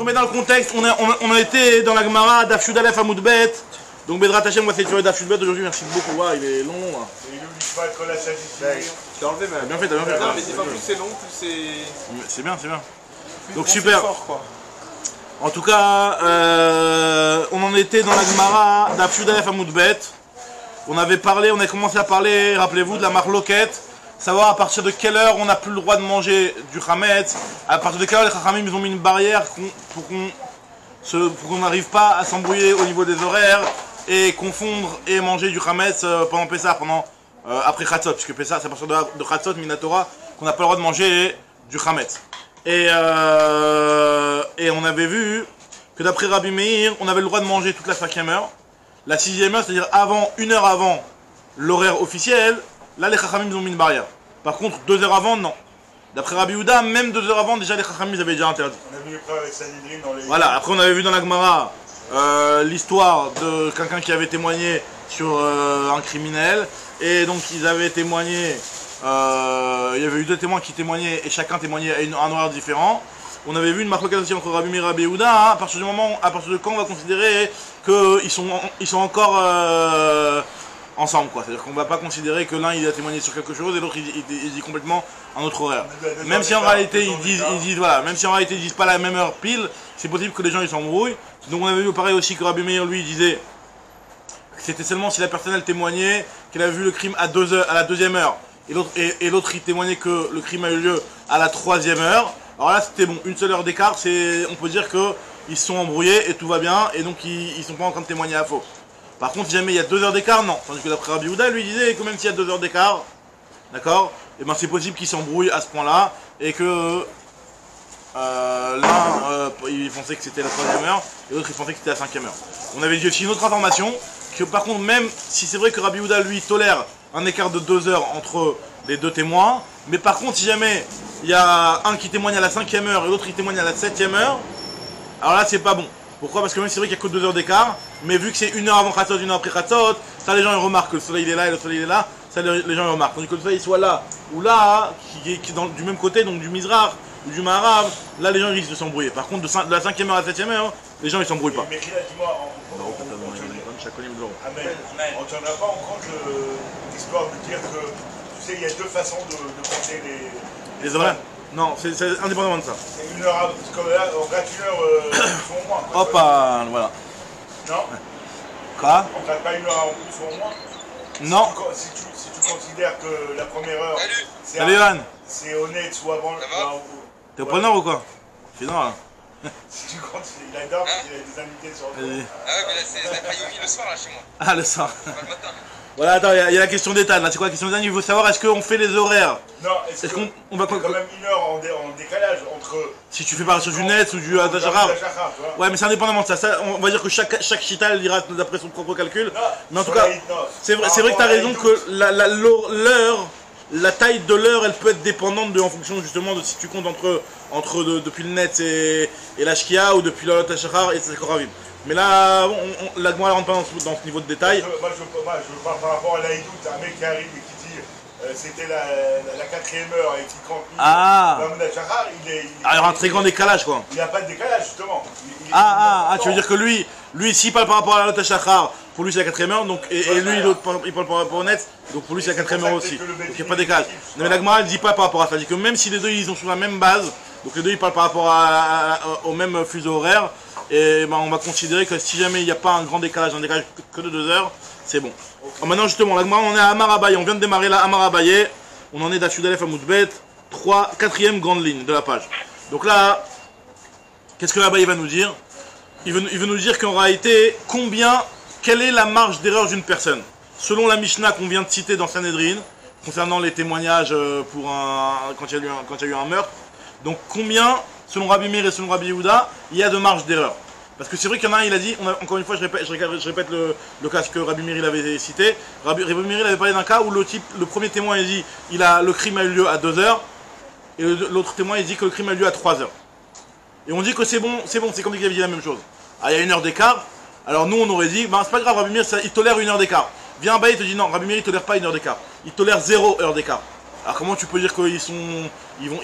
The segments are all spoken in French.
remettre dans le contexte, on a été dans la Gemara d'Afshud Aleph à Moudbet. Donc Bedrat Hashem, on va essayer de faire d'Afshud Bet aujourd'hui, merci beaucoup. Ouais, il est long là. Et il n'oublie pas de coller la Je t'ai enlevé même. Bien fait, t'as bien fait. Non, mais c'est pas plus c'est long, plus c'est. C'est bien, c'est bien. Donc plus super. fort, quoi. En tout cas, on en était dans la Gemara d'Afshud Aleph à Moudbet. On avait parlé, on a commencé à parler, rappelez-vous, de la marloquette. Savoir à partir de quelle heure on n'a plus le droit de manger du Hametz. À partir de quelle heure les Chachamim ils ont mis une barrière pour qu'on n'arrive pas à s'embrouiller au niveau des horaires et confondre et manger du Hametz pendant Pessah, après Chatzot, puisque Pessah c'est à partir de Chatzot, Minatora, qu'on n'a pas le droit de manger du Hametz. Et on avait vu que d'après Rabbi Meir, on avait le droit de manger toute la 5e heure. La 6e heure, c'est-à-dire une heure avant l'horaire officiel, là les Chachamim ils ont mis une barrière. Par contre, 2 heures avant, non. D'après Rabbi Yehuda, même 2 heures avant, déjà les Chachamim avaient déjà interdit. On a vu les preuves avec Sanhedrin dans les... Voilà, après on avait vu dans la Gemara l'histoire de quelqu'un qui avait témoigné sur un criminel. Et donc ils avaient témoigné, il y avait eu 2 témoins qui témoignaient et chacun témoignait à un horaire différent. On avait vu une marque aussi entre Rabbi Meir et Rabbi Yehuda, hein, à partir de quand on va considérer qu'ils sont encore ensemble, quoi. C'est-à-dire qu'on ne va pas considérer que l'un il a témoigné sur quelque chose et l'autre il dit complètement un autre horaire. Même si en réalité ils disent voilà, même si en réalité ils disent pas la même heure pile, c'est possible que les gens ils s'embrouillent. Donc on avait vu pareil aussi que Rabbi Meir lui disait que c'était seulement si la personne elle témoignait qu'elle avait vu le crime à 2 heures, à la 2e heure et l'autre il témoignait que le crime a eu lieu à la 3e heure. Alors là c'était bon, une seule heure d'écart, on peut dire que ils se sont embrouillés et tout va bien et donc ils sont pas en train de témoigner à faux. Par contre, si jamais il y a 2 heures d'écart, non. Tandis que d'après Rabbi Yehuda, lui disait que même s'il y a 2 heures d'écart, d'accord, et ben c'est possible qu'ils s'embrouillent à ce point-là et que l'un il pensait que c'était la 3e heure et l'autre il pensait que c'était la 5e heure. On avait dit aussi une autre information que par contre, même si c'est vrai que Rabbi Yehuda lui tolère un écart de 2 heures entre les 2 témoins, mais par contre, si jamais il y a un qui témoigne à la 5e heure et l'autre qui témoigne à la 7e heure, alors là c'est pas bon. Pourquoi? Parce que même c'est vrai qu'il n'y a que 2 heures d'écart, mais vu que c'est 1 heure avant Chatzot, 1 heure après Chatzot, ça les gens ils remarquent que le soleil il est là et le soleil il est là, ça les gens ils remarquent. Tandis que le soleil soit là ou là, qui est du même côté, donc du Mizrach ou du Maharav, là les gens ils risquent de s'embrouiller. Par contre de la 5e heure à la 7e heure, les gens ils s'embrouillent pas. Mais dis-moi, on ne tiendra pas en compte l'histoire de dire que, tu sais, il y a 2 façons de compter les horaires. Non, c'est indépendamment de ça. C'est 1 heure, parce que là, on gratte 1 heure au moins. Hop, voilà. Non? Quoi? On gratte pas 1 heure en plus ou au moins? Non. Si tu considères que la première heure, Salut Johan. c'est honnête ou avant... T'es au preneur ou quoi? C'est non là. Si tu comptes, il adore, il a des invités sur le Vas-y. Ah ouais, mais là, c'est la Payoumi le soir, là, chez moi. Ah, le soir. Pas le matin. Voilà, attends, il y a la question d'État là. C'est quoi la question d'État? Il faut savoir est-ce qu'on fait les horaires? Non, est-ce qu'on va quand même 1 heure en décalage entre... Si tu fais par sur du net ou du Atachara. Ouais, mais c'est indépendamment de ça. On va dire que chaque chita elle ira d'après son propre calcul. Non, mais en tout cas, c'est vrai que tu as raison que l'heure, la taille de l'heure, elle peut être dépendante en fonction justement de si tu comptes depuis le net et la Shkia ou depuis le Atachara et c'est Koravim. Mais là, la Gemara ne rentre pas dans ce niveau de détail. Moi, je parle par rapport à l'Aïdout, un mec qui arrive et qui dit c'était la 4e heure et qui compte. Ah, il y aura un très grand décalage quoi. Il n'y a pas de décalage justement. Tu veux dire que lui s'il parle par rapport à l'autre Shachar, pour lui c'est la 4e heure, donc, et lui l'autre il parle par rapport au net, donc pour lui c'est la 4e heure aussi. Donc il n'y a pas de décalage. Non, mais la Gemara ne dit pas par rapport à ça, elle dit que même si les deux ils sont sur la même base, donc les deux ils parlent par rapport au même fuseau horaire, et ben, on va considérer que si jamais il n'y a pas un grand décalage, un décalage que de 2 heures, c'est bon. Okay. Alors maintenant justement, la Gemara on est à Amar Abaye, on vient de démarrer là Amar Abaye, on en est d'Afshud Aleph à Moudbet, 4e grande ligne de la page. Donc là, qu'est-ce que Abaye va nous dire? Il veut nous dire qu'en réalité, quelle est la marge d'erreur d'une personne? Selon la Mishnah qu'on vient de citer dans Sanhedrin, concernant les témoignages quand il y a eu un meurtre, donc combien, selon Rabbi Meir et selon Rabbi Yehuda, il y a de marge d'erreur? Parce que c'est vrai qu'il y en a un, il a dit, encore une fois je répète le cas que Rabbi Meir avait cité, Rabbi Meir avait parlé d'un cas où le premier témoin il dit le crime a eu lieu à 2 heures, et l'autre témoin il dit que le crime a eu lieu à 3 heures. Et on dit que c'est bon, c'est comme s'il avait dit la même chose. Ah, il y a 1 heure d'écart, alors nous on aurait dit, c'est pas grave, Rabbi Meir il tolère 1 heure d'écart. Viens Abaye, il te dit non, Rabbi Meir il tolère pas 1 heure d'écart, il tolère 0 heure d'écart. Alors comment tu peux dire qu'ils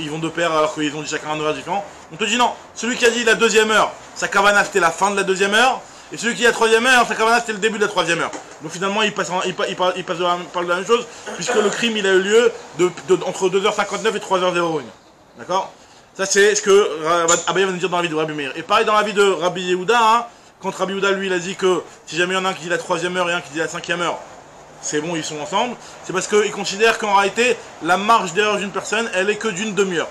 vont de pair alors qu'ils ont dit chacun un horaire différent? On te dit non. Celui qui a dit la deuxième heure, sa kavana c'était la fin de la deuxième heure. Et celui qui a la troisième heure, sa kavana c'était le début de la troisième heure. Donc finalement il parle de la même chose, puisque le crime il a eu lieu entre 2h59 et 3h01. D'accord? Ça c'est ce que Abaye va nous dire dans la vie de Rabbi Meir. Et pareil dans la vie de Rabbi Yehuda, hein, quand Rabbi Yehuda lui il a dit que si jamais il y en a un qui dit la troisième heure et un qui dit la cinquième heure, c'est bon, ils sont ensemble, c'est parce qu'il considère qu'en réalité, la marge d'erreur d'une personne, elle est que d'une demi-heure.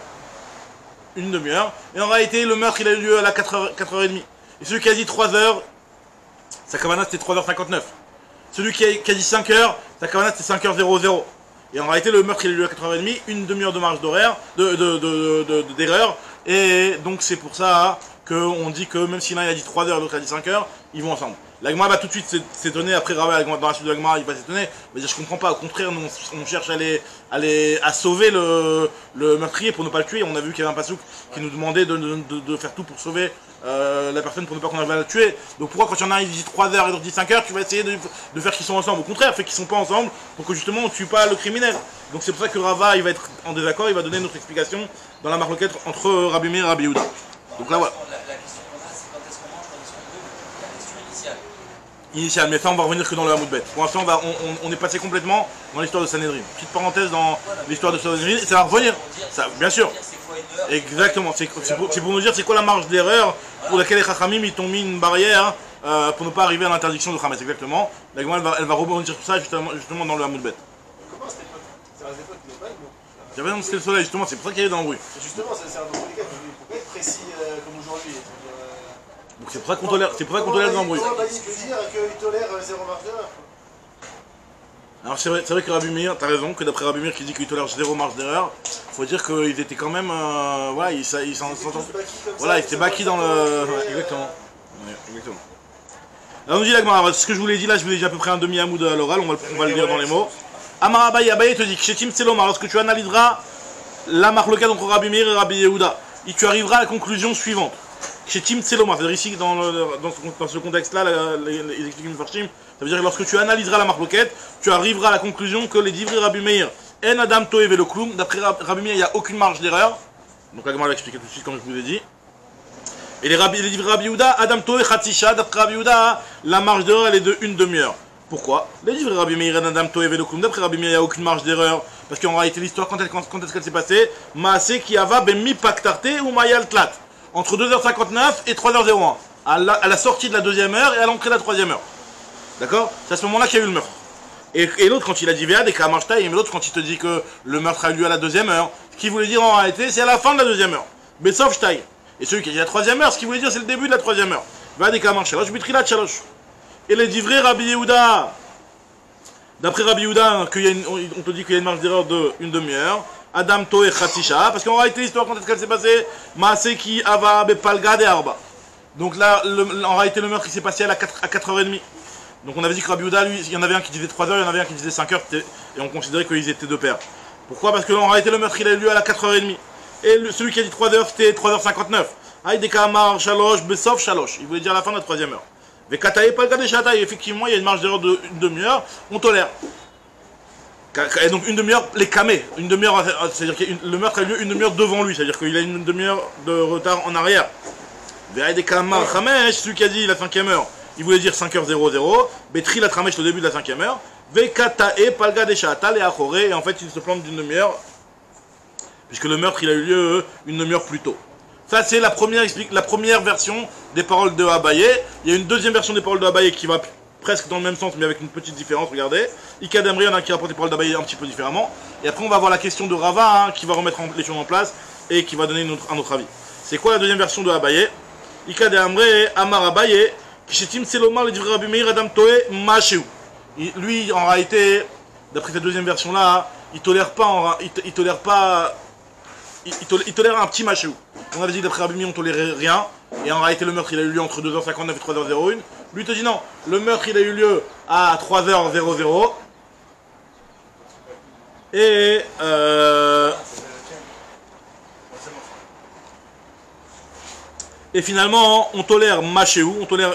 Une demi-heure. Et en réalité, le meurtre, il a eu lieu à la 4h30. Et celui qui a dit 3h, sa kavana, c'était 3h59. Celui qui a dit 5h, sa kavana, c'était 5h00. Et en réalité, le meurtre, il a eu lieu à 4h30, une demi-heure de marge d'horaire, d'erreur. Et donc, c'est pour ça qu'on dit que même si l'un a dit 3h et l'autre a dit 5h, ils vont ensemble. L'Agma va tout de suite s'étonner, après dans la suite de l'Agma, il va s'étonner, il va dire je comprends pas, au contraire, nous on cherche à sauver le meurtrier pour ne pas le tuer. On a vu qu'il y avait un pasouk qui nous demandait de faire tout pour sauver la personne pour ne pas qu'on arrive à la tuer. Donc pourquoi quand il y en a un il dit 3h et l'autre dit 5h, tu vas essayer de faire qu'ils sont ensemble? Au contraire, fais qu'ils sont pas ensemble pour que justement on tue pas le criminel. Donc c'est pour ça que Rava il va être en désaccord, il va donner notre explication dans la marloquette entre Rabbi Meir et Rabbi Yehuda. Donc là voilà. Initial, mais ça on va revenir que dans le Hamoud Bet. Pour l'instant on est passé complètement dans l'histoire de Sanhedrin. Petite parenthèse dans l'histoire de Sanhedrin, ça va revenir, ça, bien sûr. Exactement, c'est pour nous dire c'est quoi la marge d'erreur pour laquelle les Chachamim ils t'ont mis une barrière pour ne pas arriver à l'interdiction de Hametz, exactement. La Gemara elle va rebondir sur ça justement dans le Hamoud Bet. Comment c'était pas? C'est des fois qui n'est pas une. J'avais non, c'était le soleil justement, c'est pour ça qu'il y avait dans le bruit. Justement, c'est un peu délicat, il ne faut pas être précis comme aujourd'hui. Donc c'est pour ça qu'on tolère, le l'embrouille. Comment il peut dire qu'il tolère 0 marge d'erreur? Alors c'est vrai que Rabbi Meir, t'as raison, que d'après Rabbi Meir qui dit qu'il tolère 0 marge d'erreur, faut dire qu'ils étaient quand même, voilà, ils s'entendent, voilà, ils étaient baki dans le, exactement. Ouais, exactement. Alors on dit l'Agmara, ce que je vous l'ai dit là, je vous l'ai dit à peu près un demi-hamoud à l'oral, on va le dire dans les mots. Amar Abaye te dit que chez Tim Selomar, lorsque tu analyseras la marloquette entre Rabbi Meir et Rabbi Yehuda, et tu arriveras à la conclusion suivante. Chez Tim Tseloma, c'est-à-dire ici dans ce contexte-là, les expliquent Farshim, ça veut dire que lorsque tu analyseras la marloquette, tu arriveras à la conclusion que les divrei Rabbi Meir, En Adam Toev et le Kloum, d'après Rabbi Meir, il n'y a aucune marge d'erreur. Donc la Gemara va expliquer tout de suite comme je vous ai dit. Et les divrei Rabbi Yehuda, Adam Toev Chatisha, d'après Rabbi Yehuda, la marge d'erreur elle est de une demi-heure. Pourquoi? Les divrei Rabbi Meir, En Adam Toev et le Kloum, d'après Rabbi Meir, il n'y a aucune marge d'erreur. Parce qu'en réalité, l'histoire, quand est-ce qu'elle s'est passée? Maaseh ki ava bemi paktarte ou mayal tlat. Entre 2h59 et 3h01, à la sortie de la deuxième heure et à l'entrée de la troisième heure. D'accord? C'est à ce moment-là qu'il y a eu le meurtre. Et l'autre, quand il a dit Véad et Kamarshtaï, mais l'autre, quand il te dit que le meurtre a eu lieu à la deuxième heure, ce qu'il voulait dire en réalité, c'est à la fin de la deuxième heure. Besov Shtaï. Et celui qui a dit la troisième heure, ce qu'il voulait dire, c'est le début de la troisième heure. Véad et Kamarshtaï, Bitrilat Shalosh. Et les divrei Rabbi Yehuda, d'après Rabbi Yehuda, on te dit qu'il y a une marge d'erreur de une demi-heure. Adam Toé Khatisha, parce qu'en réalité l'histoire quand est-ce qu'elle s'est passée? Maaseh ki ava bepalga de arba. Donc là, en réalité le meurtre il s'est passé à 4h30. Donc on avait dit que Rabbi Yehuda, lui, il y en avait un qui disait 3h, il y en avait un qui disait 5h, et on considérait qu'ils étaient deux pairs. Pourquoi? Parce qu'en réalité le meurtre il a eu lieu à la 4h30. Et celui qui a dit 3h c'était 3h59. Aïdekamar Shalosh Besov Shalosh. Il voulait dire la fin de la troisième heure. Vekatae palga de Shataï, effectivement il y a une marge d'erreur de une demi-heure, on tolère. Et donc une demi-heure, les camés, une demi-heure, c'est-à-dire que le meurtre a eu lieu une demi-heure devant lui, c'est-à-dire qu'il a une demi-heure de retard en arrière. Celui qui a dit la cinquième heure, il voulait dire 5h00, Betri la tramèche au début de la cinquième heure, Vekatae palga de Shatal et Achore, et en fait il se plante d'une demi-heure, puisque le meurtre il a eu lieu une demi-heure plus tôt. Ça c'est la première version des paroles de Abaye. Il y a une deuxième version des paroles de Abaye qui va presque dans le même sens, mais avec une petite différence, regardez. Ika Damri, il y en a qui rapporte les paroles d'Abaye un petit peu différemment. Et après, on va voir la question de Rava, hein, qui va remettre les choses en place et qui va donner un autre avis. C'est quoi la deuxième version de Abaye? Ika Damri, Amar Abaye, Kishetim Selomar, le divrei Rabbi Meir, Adam Toé, Macheu. Lui, en réalité, d'après cette deuxième version-là, il tolère un petit Macheu. On avait dit d'après Rabbi Meir, on tolérait rien. Et en réalité, le meurtre, il a eu lieu entre 2h59 et 3h01. Lui te dit non, le meurtre, il a eu lieu à 3h00. Et finalement, on tolère Machéou, on tolère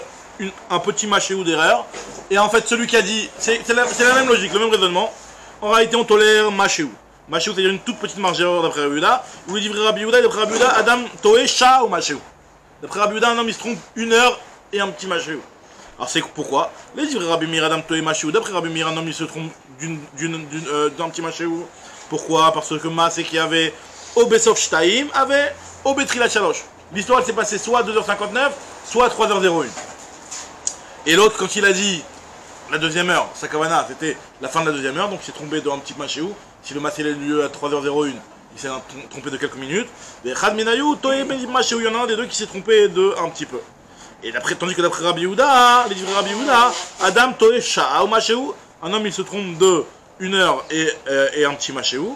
un petit Machéou d'erreur. Et en fait, celui qui a dit, c'est la même logique, le même raisonnement. En réalité, on tolère Machéou. Machéou, c'est-à-dire une toute petite marge d'erreur d'après Rabbi Yehuda. Ou les livrets Rabbi Yehuda, d'après Rabbi Yehuda, Adam Toé Sha ou Machéou. D'après Rabbi Yehuda, un homme il se trompe 1 heure et un petit Machéou. Alors c'est pourquoi les livrets Rabbi Meir, Adam Toé Machéou. D'après Rabbi Meir, un homme il se trompe d'un petit Machéou. Pourquoi? Parce que Maasé qui avait au Bessof Shtaim avait au Betrilat Shalosh. L'histoire elle s'est passée soit à 2h59, soit à 3h01. Et l'autre, quand il a dit la deuxième heure, sa kavana, c'était la fin de la deuxième heure, donc il s'est trompé d'un petit machéou. Si le match a eu lieu à 3h01, il s'est trompé de quelques minutes. Et Chad Menayou, Toé Machéou, il y en a un des deux qui s'est trompé de un petit peu. Et tandis que d'après Rabbi Yehuda, les livres Rabbi Yehuda, Adam Toé Sha'a ou Machéou, un homme il se trompe de 1 heure et un petit machéou.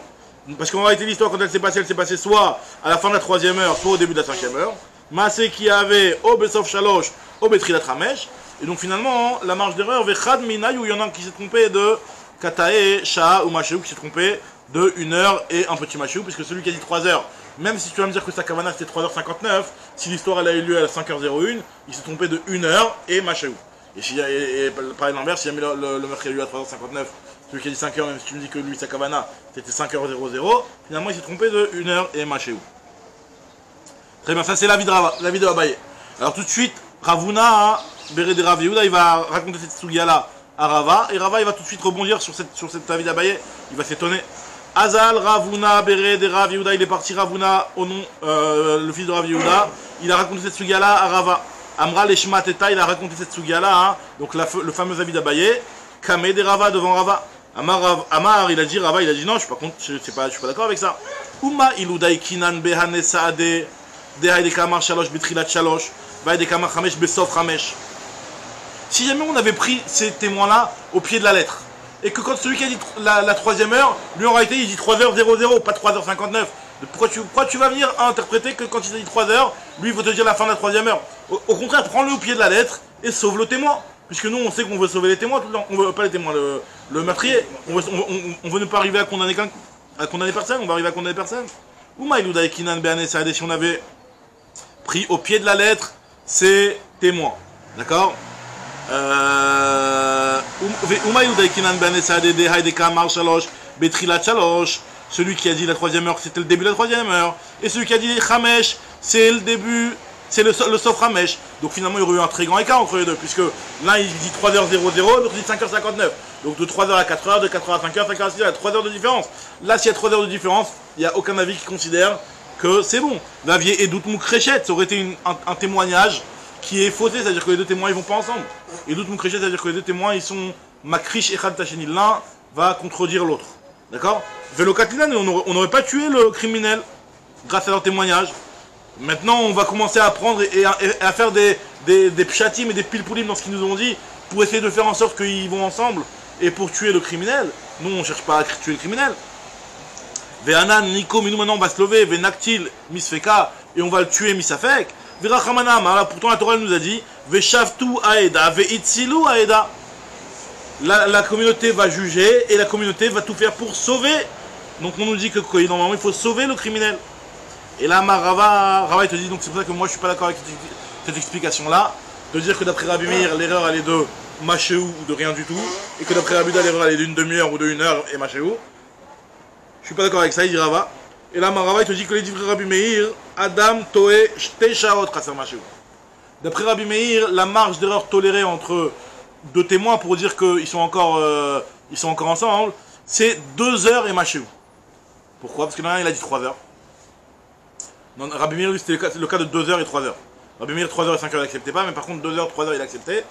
Parce qu'en réalité, l'histoire, quand elle s'est passée soit à la fin de la 3e heure, soit au début de la 5e heure. Maasé qui avait au Bessof Shalosh, au Betrilat Ramesh. Et donc finalement, la marge d'erreur, Vechad Minayou, il y en a un qui s'est trompé de Katae, Sha'a ou Machéou, qui s'est trompé de 1 heure et un petit machéou, puisque celui qui a dit 3 heures, même si tu vas me dire que sa kavana c'était 3h59, si l'histoire elle a eu lieu à la 5h01, il s'est trompé de 1 heure et machéou. Et pareil l'inverse, si jamais le meurtre a eu lieu à 3h59, celui qui a dit 5h, même si tu me dis que lui sa kavana c'était 5h00, finalement il s'est trompé de 1 heure et machéou. Très bien, ça c'est l'avis de Abaye. Alors tout de suite, Ravuna, Béré de Rav Yehuda, il va raconter cette sugia là à Rava, et Rava il va tout de suite rebondir sur cet avis d'Abaye, il va s'étonner. Azal Ravuna Béré de Rav Yehuda, il est parti Ravuna au nom, le fils de Rav Yehuda, il a raconté cette sugia là à Rava. Amra Leshma Teta, il a raconté cette sugia là, hein, donc le fameux avis d'Abaye, Kamé de Rava devant Rava. Amar, il a dit, Rava, il a dit non, je suis pas d'accord avec ça. Uma iludai kinan behane saade, dehay de kamar shalosh betrilat shalosh, vahay de kamar chamesh besof chamesh. Si jamais on avait pris ces témoins-là au pied de la lettre, et que quand celui qui a dit la 3e heure, lui en réalité il dit 3h00, pas 3h59, pourquoi tu vas venir interpréter que quand il a dit 3h, lui il veut te dire la fin de la 3e heure? Au contraire, prends-le au pied de la lettre et sauve le témoin. Puisque nous on sait qu'on veut sauver les témoins tout le temps, on veut pas les témoins, le meurtrier, on veut ne pas arriver à condamner personne, on va arriver à condamner personne. Ou si on avait pris au pied de la lettre ces témoins, d'accord? Celui qui a dit la 3e heure, c'était le début de la 3e heure, et celui qui a dit Chamesh, c'est le début. C'est le Sof Ramesh. Donc finalement, il y aurait eu un très grand écart entre les deux, puisque l'un il dit 3h00, l'autre dit 5h59. Donc de 3h à 4h, de 4h à 5h, 5h à 6h, il y a 3 heures de différence. Là, s'il y a 3 heures de différence, il n'y a aucun avis qui considère que c'est bon. L'avier Edut Moukrechet, ça aurait été un témoignage qui est faussé, c'est-à-dire que les deux témoins ils vont pas ensemble. Edut Moukrechet, c'est-à-dire que les deux témoins ils sont Makrish et Khad Tacheni. L'un va contredire l'autre. D'accord? Velokatlinan, on n'aurait pas tué le criminel grâce à leur témoignage. Maintenant, on va commencer à apprendre et à faire des pshatim et des pilpoulim dans ce qu'ils nous ont dit pour essayer de faire en sorte qu'ils vont ensemble et pour tuer le criminel. Nous, on ne cherche pas à tuer le criminel. Ve'anan, Niko, mais nous maintenant on va se lever, Ve'naktil, Misfeka, et on va le tuer, Misafek. Ve'rachamanam, alors pourtant la Torah nous a dit, Ve'shavtu aeda, Ve'itzilu aeda. La communauté va juger et la communauté va tout faire pour sauver. Donc on nous dit que normalement il faut sauver le criminel. Et là, Rava, il te dit, donc c'est pour ça que moi je suis pas d'accord avec cette explication-là, de dire que d'après Rabbi Meir, l'erreur elle est de machéou ou de rien du tout, et que d'après Rabbi Yehuda, l'erreur elle est d'une demi-heure ou de 1 heure et machéou. Je suis pas d'accord avec ça, il dit Rava. Et là, Rava, il te dit que les livres Rabbi Meir, Adam, Toé, Shteshaot, Chasser machéou. D'après Rabbi Meir, la marge d'erreur tolérée entre deux témoins pour dire qu'ils sont encore ensemble, c'est 2 heures et machéou. Pourquoi? Parce que l'un il a dit 3 heures. Non, Rabbi Meir, lui, c'était le cas de 2 heures et 3 heures. Rabbi Meir, 3 heures et 5 heures, il n'acceptait pas, mais par contre, 2 heures, 3 heures, il acceptait.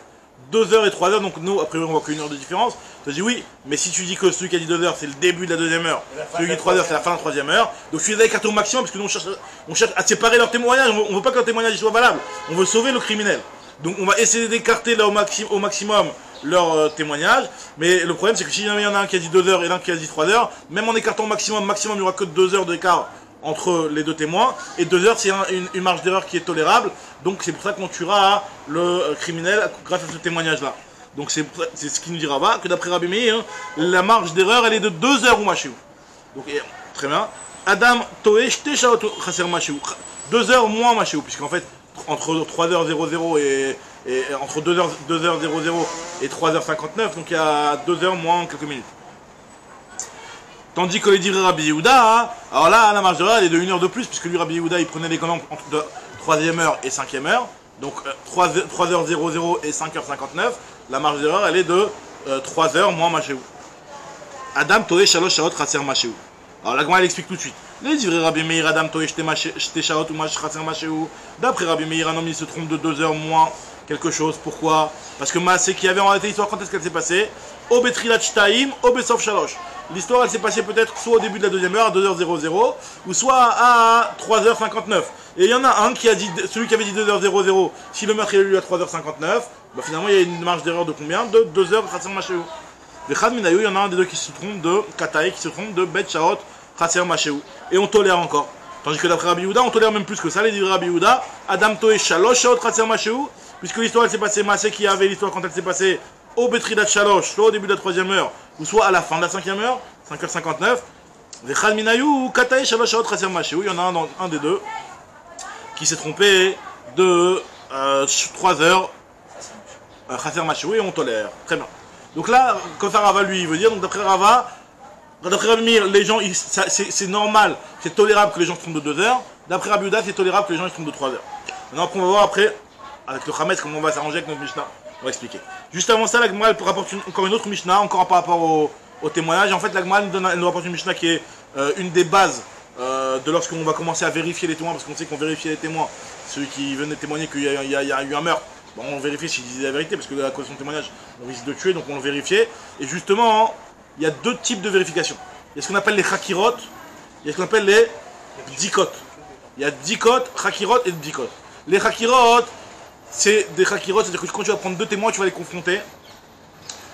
2 heures et 3 heures, donc nous, a priori, on voit qu'une heure de différence. Je dis oui, mais si tu dis que celui qui a dit 2 heures, c'est le début de la 2e heure, celui qui dit 3 heures, c'est la fin de la 3e heure, donc je suis avec au maximum, parce que nous, on cherche à séparer leur témoignage, on ne veut pas que leur témoignage soit valable, on veut sauver le criminel. Donc on va essayer d'écarter là au maximum leur témoignage, mais le problème, c'est que si il y en a un qui a dit 2 heures et l'un qui a dit 3 heures, même en écartant au maximum, il n'y aura que 2 heures d'écart entre les deux témoins, et 2 heures c'est une marge d'erreur qui est tolérable, donc c'est pour ça qu'on tuera le criminel grâce à ce témoignage là. Donc c'est ce qu'il nous dit Rava, que d'après Rabbi Meir, la marge d'erreur elle est de 2 heures ou machéou. Donc très bien. Adam Toé Shteshaot Chasser machéou. 2 heures moins machéou, puisqu'en fait entre 3h00 et entre 2h00 et 3h59, donc il y a 2 heures moins quelques minutes. Tandis que les divrei Rabbi Yehuda, hein, alors là, la marge d'erreur, elle est de 1 heure de plus, puisque lui, Rabbi Yehuda, il prenait les colonnes entre 3e heure et 5e heure. Donc 3h00 et 5h59. La marge d'erreur, elle est de 3 heures moins Machéou. Adam Toé Shalosh Shaot Chaser Machéou. Alors la Gemara, elle explique tout de suite. Les divrei Rabbi Meir, Adam Toé Shte Shaot ou Chaser Machéou. D'après Rabbi Meir, un homme, il se trompe de 2 heures moins quelque chose. Pourquoi? Parce que Maasé qui avait en réalité l'histoire, quand est-ce qu'elle s'est passée? Au Betrilat Shtaim, au Besof Shalosh. L'histoire, elle s'est passée peut-être soit au début de la 2e heure, à 2h00, ou soit à 3h59. Et il y en a un qui a dit, celui qui avait dit 2h00, si le meurtre est eu à 3h59, bah finalement il y a une marge d'erreur de combien? De 2h Khatser Machéou. De Chad Minayu, il y en a un des deux qui se trompe de Kataï, qui se trompe de Bet Shaot Khatser Machéou. Et on tolère encore. Tandis que d'après Rabbi Yehuda, on tolère même plus que ça, les divrei Rabbi Yehuda, Adam Toé Shalosh Shaot Khatser Machéou, puisque l'histoire elle s'est passée, Maasé qui avait l'histoire quand elle s'est passée au Betridat Shalosh, soit au début de la 3e heure, ou soit à la fin de la 5e heure, 5h59. De Chad Minayu, Kataï Shalosh Shaot Khatser Machéou, il y en a un des deux qui s'est trompé de 3 heures Khatser Machéou et on tolère. Très bien. Donc là, comme ça Rava lui il veut dire, donc d'après Rava, d'après Rabbi Meir, les gens, c'est normal, c'est tolérable que les gens se trompent de 2 heures. D'après Rabbi Yehuda, c'est tolérable que les gens se trompent de 3 heures. Maintenant, on va voir après, avec le Hametz, comment on va s'arranger avec notre Mishnah. On va expliquer. Juste avant ça, la Gemara elle rapporte encore une autre Mishnah, encore par rapport au témoignage. En fait, la Gemara elle nous rapporte une Mishnah qui est une des bases de lorsqu'on va commencer à vérifier les témoins, parce qu'on sait qu'on vérifie les témoins, celui qui venait témoigner qu'il y a eu un meurtre. Bon, on vérifie s'il disait la vérité, parce que à cause de son témoignage, on risque de tuer, donc on le vérifiait. Et justement, il y a deux types de vérification. Il y a ce qu'on appelle les chakirot, il y a ce qu'on appelle les bdikot. Il y a bdikot, chakirot et bdikot. Les chakirot, c'est des chakirot, c'est-à-dire que quand tu vas prendre deux témoins, tu vas les confronter,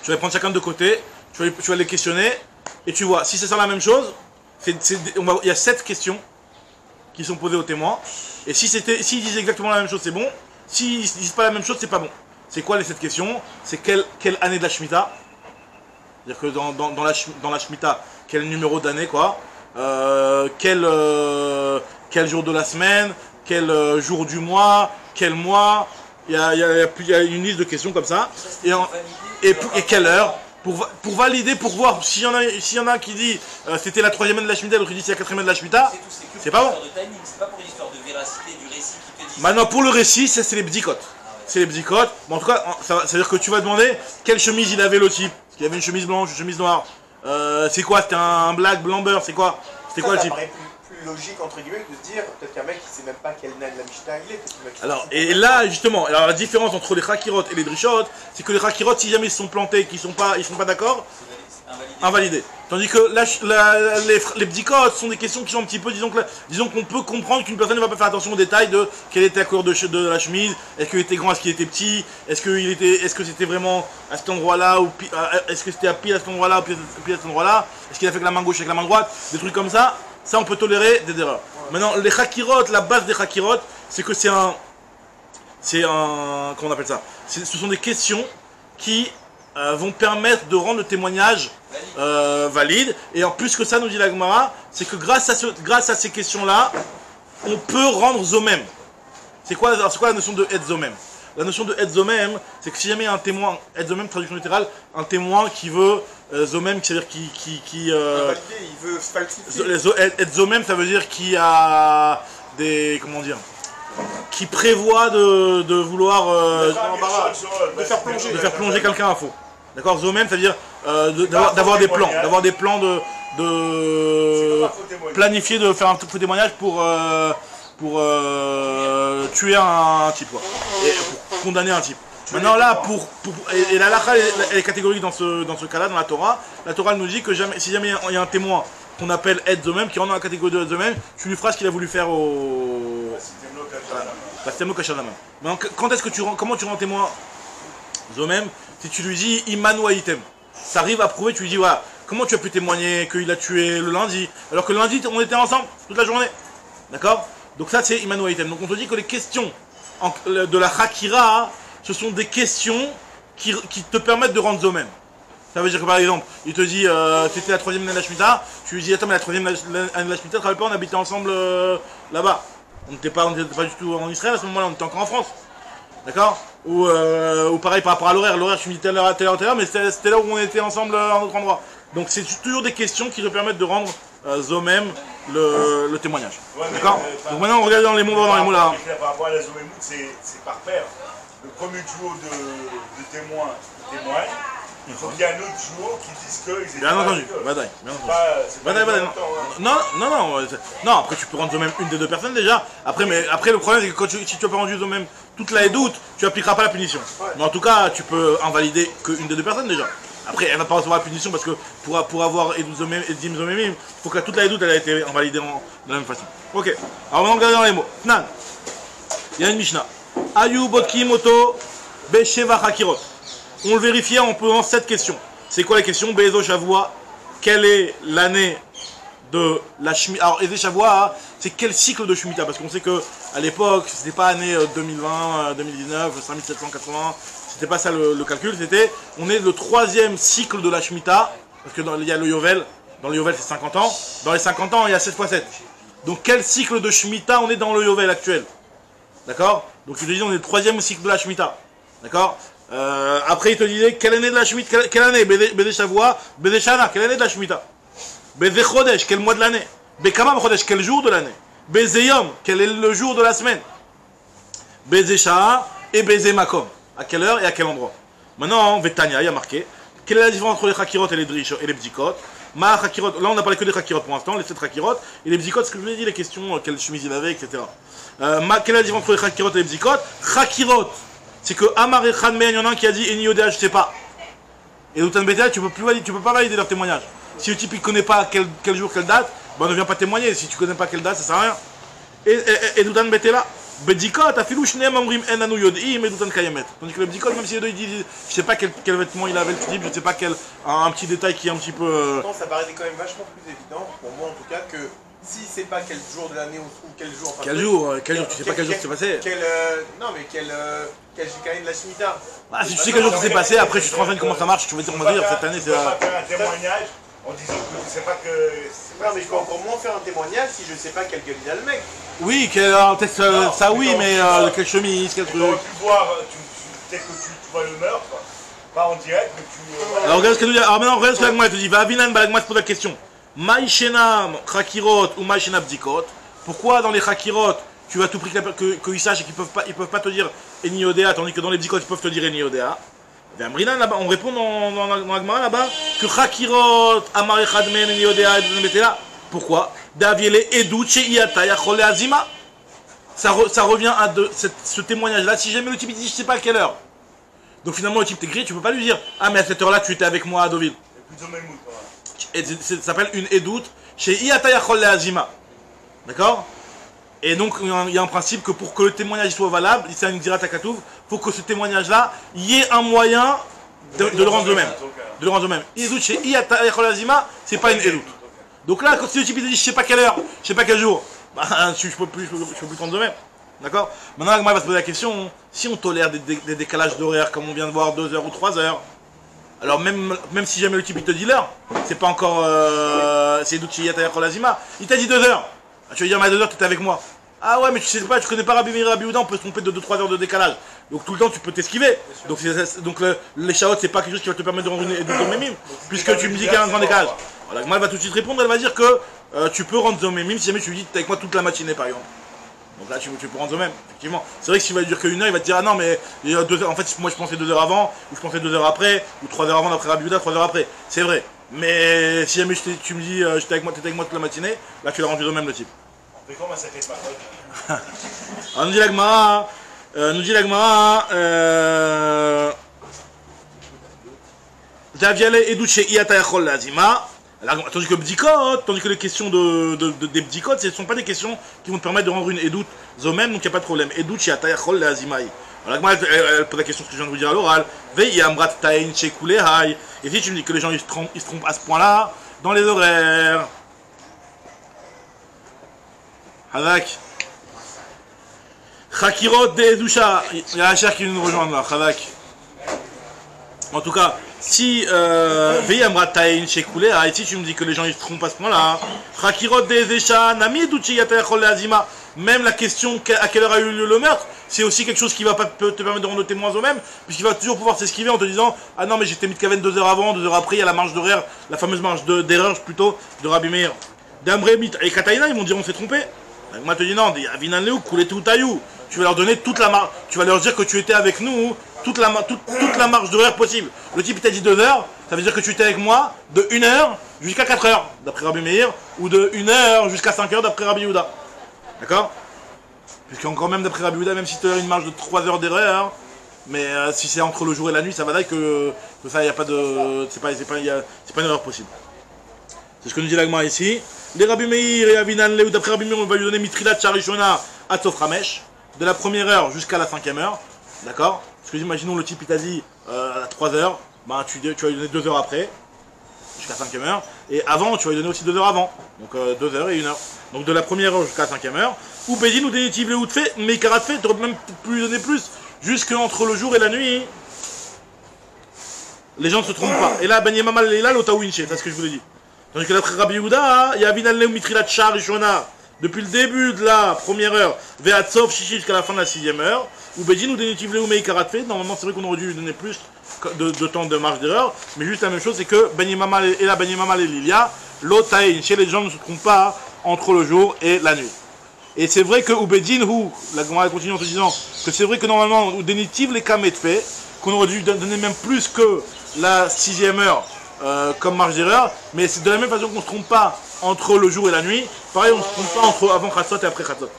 tu vas les prendre chacun de côté, tu vas les questionner, et tu vois, si c'est ça la même chose, il y a 7 questions qui sont posées aux témoins, et s'ils disent exactement la même chose, c'est bon. S'ils ne disent pas la même chose, c'est pas bon. C'est quoi les 7 questions? C'est quelle année de la Shemitah? C'est-à-dire que dans la Shemitah, quel numéro d'année, quoi? Quel jour de la semaine? Quel jour du mois? Quel mois? Il y a une liste de questions comme ça. Et quelle heure? Pour valider, pour voir s'il y en a qui dit c'était la 3e année de la Shemitah, l'autre qui dit c'est la 4e année de la Shemitah, c'est pas bon. C'est pas pour une histoire de véracité du récit qui te dit. Maintenant, pour le récit, c'est les bdikot. C'est les bdikot. Bon, en tout cas, ça veut dire que tu vas demander quelle chemise il avait le type. Est-ce qu'il avait une chemise blanche, une chemise noire? C'est quoi? C'était un black, blanc beurre? C'est quoi? C'était quoi le type? Ça paraît plus logique, entre guillemets, de se dire peut-être qu'un mec qui sait même pas quelle année de la Mishnah il est. Alors, et là, justement, alors la différence entre les chakirot et les drishot, c'est que les chakirot, si jamais ils se sont plantés, qu'ils sont pas d'accord, invalidés. Tandis que les bdikot sont des questions qui sont un petit peu, disons qu'on peut comprendre qu'une personne ne va pas faire attention aux détails de quelle était la couleur de la chemise, est-ce qu'il était grand, est-ce qu'il était petit, est-ce que c'était vraiment à cet endroit-là, ou est-ce que c'était à pile à cet endroit-là, ou pile à cet endroit-là, est-ce qu'il a fait avec la main gauche avec la main droite, des trucs comme ça, on peut tolérer des erreurs. Maintenant, les chakirot, la base des chakirot, c'est que c'est un, comment on appelle ça? Ce sont des questions qui vont permettre de rendre le témoignage valide. Et en plus que ça, nous dit la Gemara, c'est que grâce à ces questions-là, on peut rendre zomem. C'est quoi la notion de et zomem? La notion de et zomem, c'est que si jamais il y a un témoin, et zomem, traduction littérale, un témoin qui veut zomem, c'est-à-dire qui il veut falsifier. et zomem, ça veut dire qui a des, comment dire, qui prévoit de vouloir de faire plonger quelqu'un à faux. D'accord, zomem, ça veut dire d'avoir des plans, de planifier, de faire un faux témoignage pour tuer un type, quoi, et pour condamner un type. Maintenant là, et la halakha elle est catégorique dans ce cas-là, dans la Torah. La Torah nous dit que si jamais il y a un témoin qu'on appelle et zomem, qui rentre dans la catégorie de et zomem, tu lui feras ce qu'il a voulu faire au Bastemlo Kachadamam. Maintenant, comment tu rends témoin zomem? Si tu lui dis Iman ou Item, ça arrive à prouver, tu lui dis voilà, comment tu as pu témoigner qu'il a tué le lundi, alors que le lundi on était ensemble toute la journée. D'accord? Donc ça c'est Iman ou Item. Donc on te dit que les questions de la Hakira, ce sont des questions qui te permettent de rendre zomem. Ça veut dire que par exemple, il te dit c'était la 3e année de la Shemitah, tu lui dis attends mais la 3e année de la Shemitah, tu te rappelles pas, on habitait ensemble là-bas. On n'était pas du tout en Israël à ce moment-là, on était encore en France. D'accord? Ou pareil par rapport à l'horaire, je me dis telle heure, mais c'était là où on était ensemble à un autre endroit. Donc c'est toujours des questions qui te permettent de rendre Zomem le témoignage. Ouais, D'accord. Donc maintenant on regarde dans les mots, là. Par rapport à la Zomémout, c'est par paire. Le premier duo de témoins témoigne. Il faut qu'il y ait un autre duo qui dise qu'ils étaient. Bien entendu, Badaï. Badaï. Non, après tu peux rendre Zomem une des deux personnes déjà. Après le problème c'est que si tu as pas rendu Zomem toute la doute, tu appliqueras pas la punition. Mais en tout cas, tu peux invalider qu'une des deux personnes déjà. Après, elle va pas recevoir la punition parce que pour avoir Edim Zomemim, il faut que toute la doute elle a été invalidée de la même façon. Ok, alors maintenant regardez dans les mots. Nan, il y a une Mishnah. Ayu Botki Moto Besheva Hakirot. On le vérifiait en posant cette question. C'est quoi la question? Bezo Shavua, quelle est l'année de la Shemitah? Alors, Eze Shavua, c'est quel cycle de Shemitah? Parce qu'on sait que à l'époque, c'était pas année 2020, 2019, 5780, c'était pas ça le calcul, c'était, on est le 3e cycle de la Shemitah, parce que il y a le Yovel, dans le Yovel c'est 50 ans, dans les 50 ans il y a 7 x 7. Donc quel cycle de Shemitah on est dans le Yovel actuel? D'accord? Donc il te dit on est le 3e cycle de la Shemitah. D'accord? Après il te disait quelle année de la Shemitah? Quelle année? Bede Shavua, Bede Shana, quelle année de la Shemitah? Bede Chodesh, quel mois de l'année? Bekama Chodesh, quel jour de l'année? Beze Yom, quel est le jour de la semaine? Beze Sha'a et Beze Makom, à quelle heure et à quel endroit? Maintenant, Vetania, il y a marqué quelle est la différence entre les Chakirot et les Drishot et les Bdikot? Ma Chakirot, là on n'a parlé que des Chakirot pour l'instant, les 7 Chakirot, et les Bdikot, ce que je vous ai dit, les questions, quelle chemise il avait, etc. Quelle est la différence entre les Chakirot et les Bdikot? Chakirot, c'est que Amar et Khanmen, il y en a un qui a dit Eni Yodea, je sais pas. Et Doutan Betel, tu peux pas valider leur témoignage. Si le type il connaît pas quel jour, quelle date, ben ne viens pas témoigner. Si tu connais pas quelle date, ça sert à rien. Et Doutan Betela, Bedikot, Afilou Shneem Amrim Enanu Yodim et Doutan Kayemet. Tandis que le Bedikot, même si les deux ils disent, je sais pas quel vêtement il avait le type, je sais pas un petit détail qui est un petit peu. Non, ça paraît quand même vachement plus évident, pour moi en tout cas, que si c'est pas quel jour de l'année ou quel jour. Enfin, quel jour, tu sais pas quel jour c'est passé. Non, mais quel Jikaïn de la Shemitah. Ah, si tu sais quel jour c'est passé, après tu te renseignes comment ça marche, tu vas dire, on va dire cette année c'est. Tu peux pas faire un témoignage en disant que tu sais pas que. Non, mais je peux encore moins faire un témoignage si je sais pas quel gueule il a le mec. Oui, peut-être ça oui, mais quelle chemise, quel truc. Tu aurais pu voir, peut-être que tu vois le meurtre, pas en direct, mais tu. Alors regarde ce qu'elle nous dit. Alors maintenant regarde ce que l'agma te dit. Va Avinan, l'agma te pose la question. Maïshenam Chakirot ou Maïshena Bdikot. Pourquoi dans les Chakirot tu vas tout prix qu'ils sachent et qu'ils peuvent pas te dire Eni Yodea, tandis que dans les Bdikot ils peuvent te dire Eni Yodea. Là-bas, on répond dans l'agma là-bas que Chakirot Amar Echadmen Eni Yodea et Betela. Pourquoi? Daviele Edut Sheyata Yachol Azima. Ça revient à ce témoignage-là. Si jamais le type dit je sais pas à quelle heure. Donc finalement le type t'écrit, tu peux pas lui dire ah mais à cette heure-là tu étais avec moi à Deauville. Et ça s'appelle une Edut chez Iyata Yachol Azima. D'accord? Et donc il y a un principe que pour que le témoignage soit valable, c'est une Dirat Akatouv, faut que ce témoignage-là, il y ait un moyen de le rendre de même. De le rendre de même. Edut chez Iyata Yachol Azima, c'est pas une Edut. Donc là, quand le type il dit je sais pas quelle heure, je sais pas quel jour, bah, je peux plus prendre de même. D'accord? Maintenant, Agma va se poser la question, si on tolère des décalages d'horaire comme on vient de voir 2 heures ou 3 heures, alors même si jamais le type il te dit l'heure, c'est pas encore c'est Douchiyata Yakolazima, il t'a dit 2 heures. Ah, tu vas dire mais à 2 heures tu étais avec moi. Ah ouais mais tu sais pas, tu connais pas Rabbi Meir, Rabbi Yehuda, on peut se tromper de 2-3 heures de décalage. Donc tout le temps tu peux t'esquiver. Donc les shaot c'est pas quelque chose qui va te permettre de rendre une Zomemim, puisque tu me dis qu'il y a un grand décalage. Alors Agma va tout de suite répondre, elle va dire que tu peux rendre Zomemim si jamais tu lui dis que t'es avec moi toute la matinée par exemple. Donc là tu peux rendre Zomem, effectivement. C'est vrai que s'il va dire qu'une heure, il va te dire ah non mais il y a 2 heures, en fait moi je pensais 2 heures avant, ou je pensais 2 heures après, ou 3 heures avant d'après Rabbi Yehuda, 3 heures après. C'est vrai. Mais si jamais tu me dis t'étais avec moi toute la matinée, là tu l'as rendu Zomem le type. Mais comment ça fait pas? Alors nous dit l'Agmara, Daviale Edouche Iyata Yachol Lazima. Tandis que les questions des Bdikot, ce ne sont pas des questions qui vont te permettre de rendre une Edut Zomem, donc il n'y a pas de problème. Edut Iyata Yachol Lazima. Alors l'Agmara elle pose la question que je viens de vous dire à l'oral. Vei Amrat Tain Shekulehai. Et si tu me dis que les gens ils se trompent à ce point-là, dans les horaires. Hadak. Chakirot de Edusha. Il y a un cher qui vient nous rejoindre là, Hadak. En tout cas, si Veille Amrataïn chez Koulé, ici tu me dis que les gens ils se trompent à ce point-là. Rakirot des Esha, Nami Douchi Yatayachol Azima. Même la question à quelle heure a eu lieu le meurtre, c'est aussi quelque chose qui va pas te permettre de rendre témoin eux-mêmes, puisqu'il va toujours pouvoir s'esquiver en te disant ah non mais j'étais mitkaven 2 heures avant, 2 heures après, il y a la marge d'horaire, la fameuse marge d'erreur plutôt de Rabbi Meir. D'Amré et Kataïna ils vont dire on s'est trompé. Moi te dis non, Avinanleu, Koulé Toutayou. Tu vas leur donner toute la marge, tu vas leur dire que tu étais avec nous, toute la marge d'horaire possible. Le type il t'a dit 2 heures, ça veut dire que tu étais avec moi de 1 heure jusqu'à 4 heures, d'après Rabbi Meir, ou de 1 heure jusqu'à 5 heures d'après Rabbi Yehuda. D'accord? Puisqu'encore même d'après Rabbi Yehuda, même si tu as une marge de 3 heures d'erreur, mais si c'est entre le jour et la nuit, ça va dire que ça, il n'y a pas de. C'est pas une erreur possible. C'est ce que nous dit l'Agma ici. Les Rabbi Meir et Avinan Leu, d'après Rabbi Meir, on va lui donner Mitrilat Charishona à Tsof Ramesh, de la première heure jusqu'à la 5e heure. D'accord? Parce que imaginons le type il t'a dit à 3 heures, ben, tu vas lui donner 2 heures après, jusqu'à 5e heure. Et avant, tu vas lui donner aussi 2 heures avant. Donc 2 heures et 1 heure. Donc de la première heure jusqu'à la 5e heure. Ou Bédine ou Dénitiv le Outfait, mais Karatfait, tu aurais même pu lui donner plus. Jusqu'entre le jour et la nuit. Les gens ne se trompent pas. Et là, Ben Yemamal est là, l'Otawinche, c'est ce que je vous ai dit. Tandis que d'après Rabbi Yehuda, il y a Avinan Leu Mitrilat Shar Rishona, depuis le début de la première heure, Ve'atzov Shishi jusqu'à la fin de la 6e heure. Ou Bédine ou Dénitiv le Mei Karatfait. Normalement, c'est vrai qu'on aurait dû lui donner plus de temps de marge d'erreur. Mais juste la même chose, c'est que Ben Yemamal et là, Ben Yemamal et Lilia, l'Otawinche, les gens ne se trompent pas entre le jour et la nuit. Et c'est vrai que Oubedin, la Gemara continue en te disant que c'est vrai que normalement, ou Dénitiv les Kamet fait, qu'on aurait dû donner même plus que la 6e heure comme marge d'erreur, mais c'est de la même façon qu'on ne se trompe pas entre le jour et la nuit, pareil on ne se trompe pas entre avant Khatsot et après Khatsot.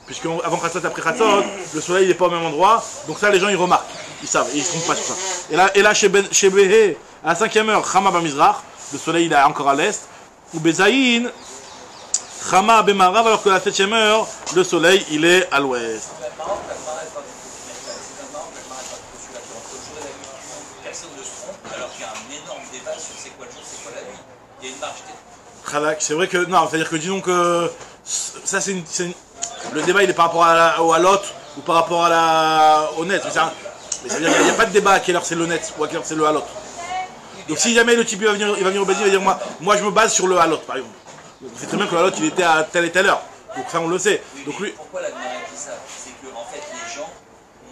Puisque avant Khatsot et après Khatsot, le soleil n'est pas au même endroit, donc ça les gens ils remarquent, ils savent, et ils ne se trompent pas sur ça. Et là chez Béhé, à la 5e heure, Chama Bamizrach, le soleil il est encore à l'est, ou Bezaïn, Chama Bemarav, alors que la 7e heure, le soleil il est à l'ouest. C'est vrai que, non, c'est-à-dire que disons que ça c'est le débat il est par rapport au halot ou par rapport au net. Mais ça veut dire qu'il n'y a pas de débat à quelle heure c'est le net ou à quelle heure c'est le halot. Donc si jamais le type il va venir au Bézi, il va dire moi je me base sur le halot par exemple. Donc on sait très bien que le halot il était à telle et telle heure. Donc ça on le sait. Donc lui. Pourquoi la Gemara dit ça? C'est que en fait les gens,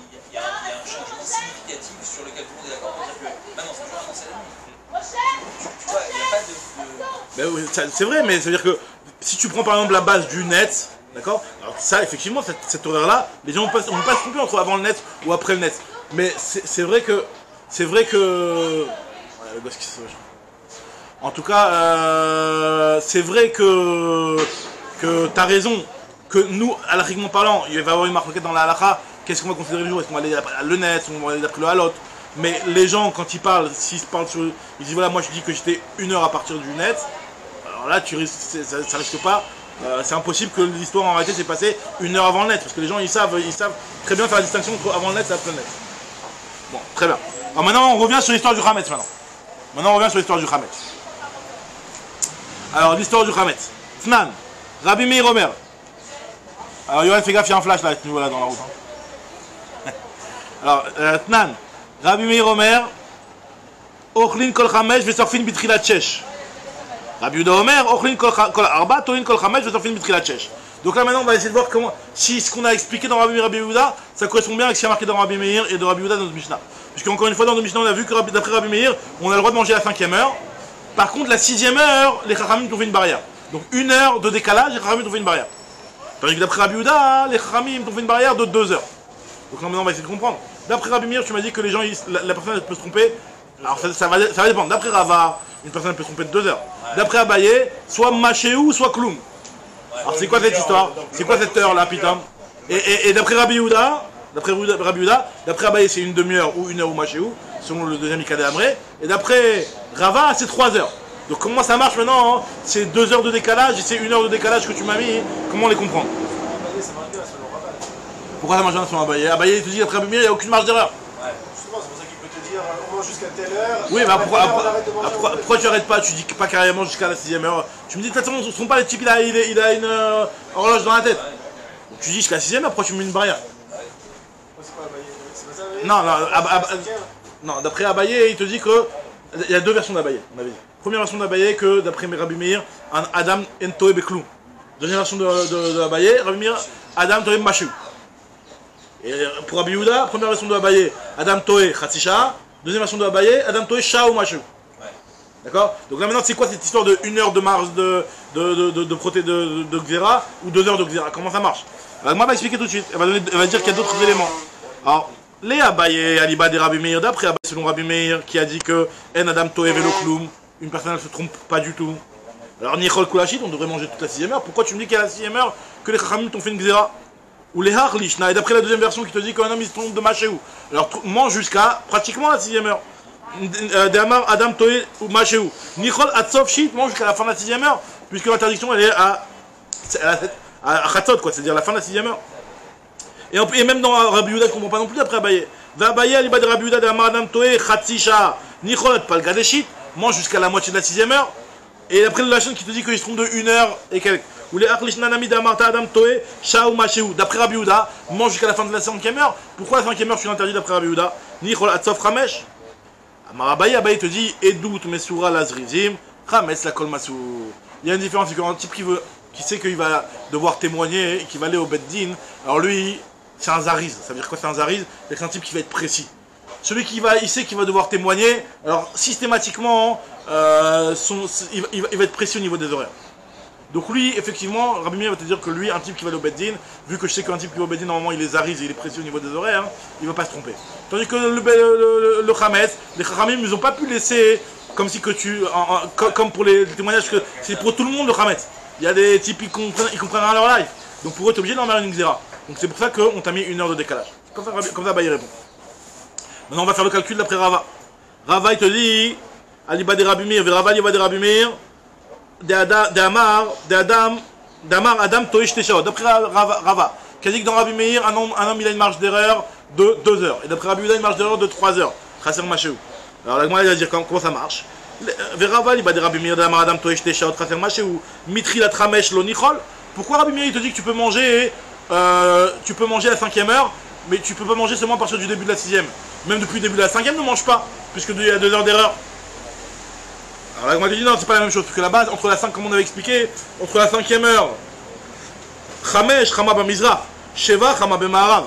il y a un changement significatif sur lequel tout le monde est d'accord pour dire que maintenant c'est le jour, maintenant c'est la nuit. Tu vois, il n'y a pas de... Ben oui, c'est vrai, mais ça veut dire que si tu prends par exemple la base du net, d'accord? Alors ça, effectivement, cette horaire-là, les gens ne vont pas se tromper entre avant le net ou après le net. Mais c'est vrai que... Ouais, le gosse qui se... En tout cas, c'est vrai que tu as raison, que nous, halakhiquement parlant, il va y avoir une marque dans la halakha, qu'est-ce qu'on va considérer le jour? Est-ce qu'on va aller d'après le net, ou on va aller d'après le halot? Mais les gens, quand ils parlent, s'ils se parlent sur... Ils disent voilà, moi je dis que j'étais 1 heure à partir du net. Alors là, ça risque pas. C'est impossible que l'histoire en réalité s'est passée 1 heure avant le net. Parce que les gens, ils savent très bien faire la distinction entre avant le net et après le net. Bon, très bien. Alors maintenant, on revient sur l'histoire du Hametz maintenant. Maintenant, on revient sur l'histoire du Hametz. Alors, l'histoire du Hametz. Tnan, Rabbi Meir Omer. Alors, Yoann, fais gaffe, il y a un flash là, à ce niveau-là dans la route. Hein. Alors, Tnan. Rabbi Meir Omer, Ochlin kol chamesh vesorfin bitrilat shesh. Rabbi Yehuda Omer, Ochlin kol arba, Tolin kol chamesh vesorfin bitrilat shesh. Donc là maintenant on va essayer de voir comment, si ce qu'on a expliqué dans Rabbi Meir et Rabbi Yehuda, ça correspond bien avec ce qui est marqué dans Rabbi Meir et de Rabbi Yehuda dans notre Mishnah. Puisqu'encore une fois dans notre Mishnah on a vu que d'après Rabbi Meir, on a le droit de manger à la 5e heure. Par contre la 6e heure, les Chachamim t'ont fait une barrière. Donc 1 heure de décalage, les Chachamim t'ont fait une barrière. Tandis que d'après Rabbi Yehuda, les Chachamim t'ont fait une barrière de 2 heures. Donc là maintenant on va essayer de comprendre. D'après Rabbi Meir, tu m'as dit que les gens, la personne elle peut se tromper. Alors ça va dépendre. D'après Rava, une personne elle peut se tromper de 2 heures. D'après Abaye, soit Machéou, soit Kloum. Alors c'est quoi cette histoire? C'est quoi cette heure là, Pitam? Et d'après Rabbi Yehuda, d'après Abaye c'est une demi-heure ou 1 heure ou Machéou, selon le deuxième Ikadé Amré. Et d'après Rava, c'est 3 heures. Donc comment ça marche maintenant hein? C'est 2 heures de décalage et c'est 1 heure de décalage que tu m'as mis. Comment les comprendre? Pourquoi ça marche bien selon Abaye? Abaye te dit d'après Rabbi Meir, il n'y a aucune marge d'erreur. Ouais, justement, c'est pour ça qu'il peut te dire on mange jusqu'à telle heure. Oui, mais pourquoi tu n'arrêtes pas? Tu dis pas carrément jusqu'à la 6e heure. Tu me dis de toute façon, on ne se trompe pas, le type il a une horloge dans la tête. Donc tu dis jusqu'à la 6e heure, pourquoi tu me mets une barrière? C'est pas Abaye, c'est pas ça Abaye? Non, d'après Abaye, il te dit que Il y a deux versions d'Abaye, on avait dit. Première version d'Abaye que d'après Rabbi Meir, Adam Entoe Beklum. Deuxième version d'Abaye, Rabbi Meir, Adam Toe Mashu. Et pour Rabbi Yehuda, première version d'Abaye, Adam Toe Khatisha. Deuxième version d'Abaye, Adam Toe Shah ou Mashu. D'accord? Donc là maintenant, c'est quoi cette histoire de 1 heure de marge de Xéra ou 2 heures de Xéra? Comment ça marche? Alors, moi, elle va expliquer tout de suite. Elle va dire qu'il y a d'autres éléments. Alors, les Abaye, Aliba des Rabbi Meir, d'après Abaye, selon Rabbi Meir, qui a dit que En Adam Toe Velo Klum, une personne ne se trompe pas du tout. Alors, Nichol Kulashit, on devrait manger toute la 6e heure. Pourquoi tu me dis qu'à la 6e heure, que les Chachamim t'ont fait une Xéra? Ou les Harlishna, et d'après la deuxième version qui te dit qu'un homme il se trompe de Machéou. Alors, mange jusqu'à pratiquement la 6e heure. D'Amar Adam Toe ou Machéou. Nichol Atzov Shit mange jusqu'à la fin de la 6e heure, puisque l'interdiction elle est à Khatzot, quoi, c'est-à-dire la fin de la 6e heure. Et même dans Rabbi Yehuda, je ne comprends pas non plus après Abaye. Abaye, Aliba de Rabbi Yehuda, d'Amar Adam Toe, Khatsisha, Nichol Palga Shit mange jusqu'à la moitié de la 6e heure. Et après la chaîne qui te dit qu'il se trompe de 1 heure et quelques. Ou les Akhlishnanami d'Amarta Adam Toe, Shah ou Machéou. D'après Rabbi Yehuda, mange jusqu'à la fin de la 5e heure. Pourquoi la 5e heure tu l'interdis d'après Rabbi Yehuda? Nichol Atzov Ramesh. Abaye te dit Edout Mesura Lazrizim, Rames la Kol Masou. Il y a une différence, c'est qu'un type qui sait qu'il va devoir témoigner et qui va aller au Beddin, alors lui, c'est un Zariz. Ça veut dire quoi c'est un Zariz? C'est un type qui va être précis. Celui il sait qu'il va devoir témoigner, alors systématiquement, il va être précis au niveau des horaires. Donc lui, effectivement, Rabbi Meir va te dire que lui, un type qui va aller au Beddin, vu que je sais qu'un type qui va au Beddin, normalement il est Zariz et il est précis au niveau des horaires, il ne va pas se tromper. Tandis que le Khametz, les Chachamim, ils n'ont pas pu laisser, comme si que comme pour les témoignages, que c'est pour tout le monde le Khametz. Il y a des types qui comprennent rien à leur life. Donc pour eux, tu es obligé d'en mettre une Xéra. Donc c'est pour ça qu'on t'a mis 1 heure de décalage. Comme ça, Abaye répond. Maintenant, on va faire le calcul d'après Rava. Rava, il te dit, Aliba de Rabbi Meir, Rava, Aliba de Rabbi Meir, d'Amar, Adam, Toish Teshaot. D'après Rava, qui a dit que dans Rabbi Meir, un homme il a une marge d'erreur de 2 heures. Et d'après Rabbi Yehuda, une marge d'erreur de 3 heures. Chasser Machéou. Alors la Gemara va dire comment ça marche. Rava, Aliba de Rabbi Meir, d'Amar, Adam, Toish Teshaot, Chasser Machéou, Mitri la Tramesh, lo Nichol. Pourquoi Rabbi Meir il te dit que tu peux manger à la 5e heure, mais tu peux pas manger seulement à partir du début de la 6e. Même depuis le début de la 5e, ne mange pas, puisqu'il y a 2 heures d'erreur. Alors là, moi je dis non, c'est pas la même chose, parce que la base, entre la 5, comme on avait expliqué, entre la 5e heure, Chamesh, Chama Bamizra, Sheva, Chama Bemaharav.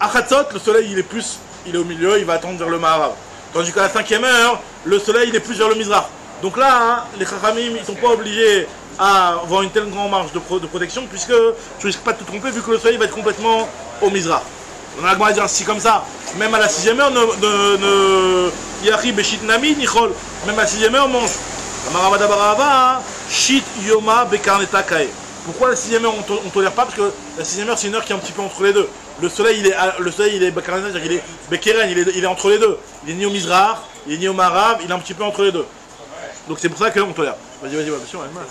À Khatzot, le soleil il est au milieu, il va attendre vers le Maharav. Tandis qu'à la 5e heure, le soleil il est plus vers le Mizrach. Donc là, hein, les Chachamim, ils sont pas obligés à avoir une telle grande marge de protection, puisque tu risques pas de te tromper, vu que le soleil va être complètement au Mizrach. On a le dire ainsi comme ça, même à la 6e heure, Yachi Beshit Nami Nichol, même à la 6e heure, mange. Amaravada Barava, Shit Yoma Bekarneta Kae. Pourquoi la 6e heure on tolère pas? Parce que la 6e heure c'est une heure qui est un petit peu entre les deux. Le soleil il est Bekarneta, c'est-à-dire qu'il est Bekeren, il est entre les deux. Il est ni au Mizrach, il est ni au Marav, il est un petit peu entre les deux. Donc c'est pour ça qu'on tolère. Vas-y, bien sûr, elle est mal.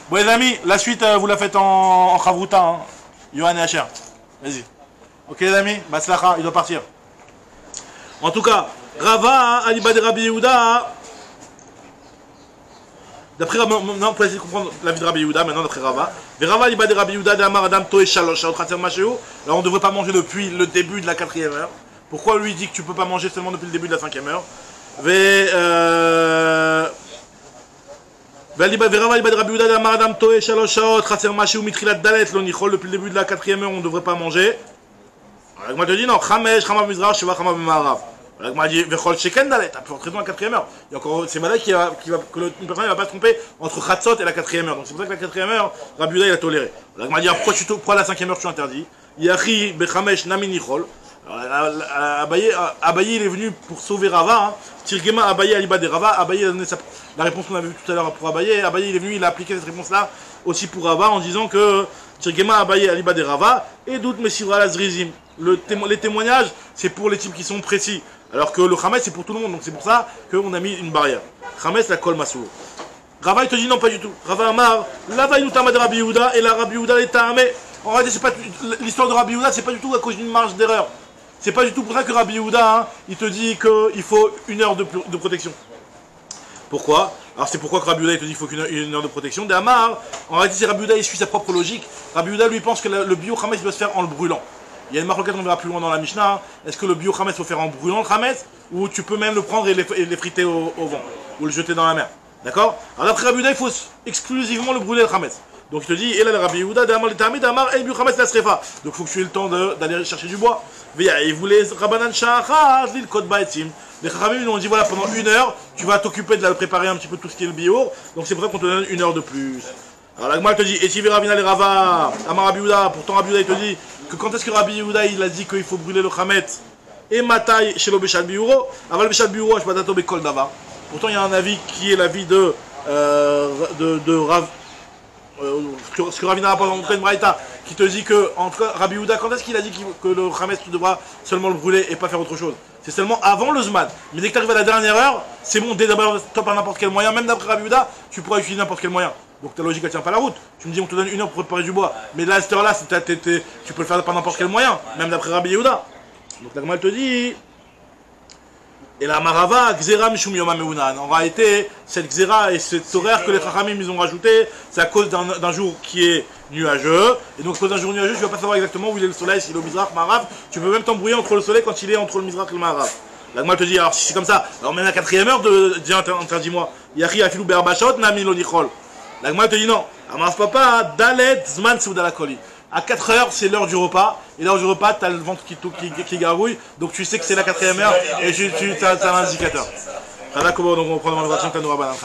Bon les amis, la suite vous la faites en Chavruta, hein. Yohan et Hacher. Vas-y. Ok les amis, Baslacha, il doit partir. En tout cas, Rava, Aliba de Rabbi Yehuda. D'après Rava, maintenant pour essayer de comprendre la vie de Rabbi Yehuda, maintenant d'après Rava. Rava, Aliba de Rabbi Yehuda, d'Amar Adam Toe Shalosh, Shaot Khater Machéou. Alors on ne devrait pas manger depuis le début de la 4e heure. Pourquoi lui dit que tu ne peux pas manger seulement depuis le début de la 5e heure? Depuis le début de la 4e heure, on ne devrait pas manger. Alors, moi je te dis non, Chamesh, Chama Mizrach, Sheva, Chama Bemaharav. Alors, moi je dis Vechol Sheken Dalet, tu as pu rentrer dans la 4e heure. Il y a encore ces malades que une personne ne va pas se tromper entre Khatzot et la 4e heure. Donc c'est pour ça que la 4e heure, Rabbi Yehuda il a toléré. Alors, moi je dis pourquoi la 5e heure tu interdis? Yachi Bechamesh Nami Nichol. Abaye il est venu pour sauver Rava. Hein. Tirgema Abaye Aliba de Rava. Abaye a donné la réponse qu'on avait vue tout à l'heure pour Abaye. Abaye il est venu, il a appliqué cette réponse-là aussi pour Rava en disant que Tirgema Abaye Aliba de Rava et doute Messira Lazrizim. Les témoignages, c'est pour les types qui sont précis. Alors que le Khametz, c'est pour tout le monde. Donc c'est pour ça qu'on a mis une barrière. Khametz, la Kol Masou. Rava il te dit non, pas du tout. Rava Amar, Lava Inutama de Rabbi Yehuda et la Rabbi Yehuda est Ta'amé. En réalité, c'est pas l'histoire de Rabbi Yehuda, c'est pas du tout à cause d'une marge d'erreur. C'est pas du tout pour ça que Rabbi Yehuda, hein, il te dit qu'il faut 1 heure de protection. Pourquoi? Alors c'est pourquoi que Rabbi Yehuda il te dit qu'il faut une heure de protection. D'Amar, en réalité, c'est Rabbi Yehuda, il suit sa propre logique. Rabbi Yehuda lui pense que le bio Khametz doit se faire en le brûlant. Il y a une marque on verra plus loin dans la Mishnah. Hein. Est-ce que le bio Khametz faut faire en brûlant le Khametz ou tu peux même le prendre et les friter au vent ou le jeter dans la mer? D'accord? Alors d'après Rabbi Yehuda, il faut exclusivement le brûler le Khametz. Donc il te dit, et là le Rabbi Yehuda, d'Amar le Tamid, d'Amar el bio Khametz la srefa. Donc il faut que tu aies le temps d'aller chercher du bois. Et vous les Rabbanan Shachar, l'île Kod Baetim. Les Chachamim nous ont dit voilà, pendant 1 heure, tu vas t'occuper de préparer un petit peu tout ce qui est le bio. Donc c'est pour ça qu'on te donne 1 heure de plus. Alors la Gemara te dit, et si Ravina les Rava, Amar Rabbi Yehuda, pourtant Rabbi Yehuda il te dit que quand est-ce que Rabbi Yehuda il a dit qu'il faut brûler le Khametz et Matai chez le Béchal Biuro, Aval Béchal Biuro, je ne Bekol Dava. Pourtant il y a un avis qui est l'avis de Rav. Ce que Ravina rapporte dans une braïta qui te dit que, en tout cas, Rabbi Yehuda, quand est-ce qu'il a dit que le Khametz tu devras seulement le brûler et pas faire autre chose? C'est seulement avant le Zman. Mais dès que tu arrives à la dernière heure, c'est bon, dès d'abord, top à n'importe quel moyen, même d'après Rabbi Yehuda, tu pourras utiliser n'importe quel moyen. Donc ta logique elle tient pas la route. Tu me dis on te donne 1 heure pour préparer du bois, mais là à cette heure-là, tu peux le faire par n'importe quel moyen, même d'après Rabbi Yehuda. Donc la Gemara te dit. Et la Marava, Xera Mishum Yom HaMeunan. En réalité, cette Xera et cet horaire que les Chachamim ils ont rajouté, c'est à cause d'un jour qui est nuageux. Et donc, à cause d'un jour nuageux, tu ne vas pas savoir exactement où il est le soleil, s'il est au Mizrach, Marav. Tu peux même t'embrouiller entre le soleil quand il est entre le Mizrach et le Marav. La Gemara te dit, alors si c'est comme ça, alors même à la 4e heure, interdis-moi. Yachi Afilou Be'arbachot, Nami Lonichol. La Gemara te dit non. Amarav Papa, Dalet Zman Seudalakoli. À 4 heures, c'est l'heure du repas. Et l'heure du repas, tu as le ventre qui gargouille. Donc tu sais que c'est la 4e heure et tu as un indicateur. Donc on prend dans le version que tu as nous rabanan.